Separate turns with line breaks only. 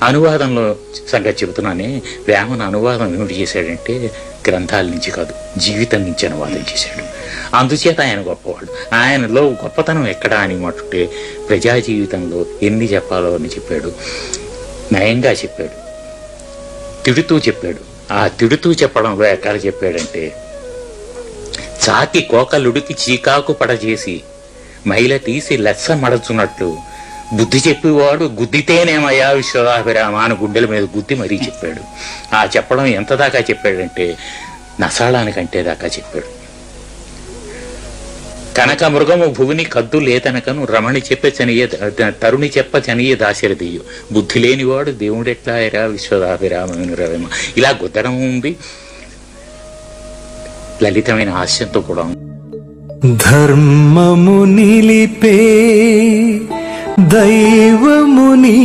అనువాదంలో సంగతి చెబుతున్నానే, వేమన అనువాదం ఏమిటి చేశాడంటే గ్రంథాల నుంచి కాదు, జీవితం నుంచి అనువాదం చేశాడు. అందుచేత ఆయన గొప్పవాడు. ఆయనలో గొప్పతనం ఎక్కడా అని మాటుంటే ప్రజా జీవితంలో ఎన్ని చెప్పాలో అని చెప్పాడు, నయంగా చెప్పాడు, తిడుతూ చెప్పాడు. ఆ తిడుతూ చెప్పడంలో ఎక్కడ చెప్పాడంటే, చాకి కోకలుడికి చీకాకు పడజేసి మైల తీసి లెస్స మడచున్నట్లు బుద్ధి చెప్పేవాడు గుద్దితేనేమయ్యా విశ్వదాభిరామ అని గుండెల మీద గుద్ది మరీ చెప్పాడు. ఆ చెప్పడం ఎంత దాకా చెప్పాడంటే నసాళానికంటే దాకా చెప్పాడు. కనక మృగము భువిని కద్దు లేతనకను రమణి చెప్పే చనియ తరుణి చెప్ప చనియ దాశరథియు బుద్ధి లేనివాడు దేవుడెట్లా ఎరా విశ్వదాభిరామను రవేమ. ఇలా గుద్దడం ఉంది, లలితమైన హాస్యంతో కూడా.
ధర్మము నిలిపే దైవముని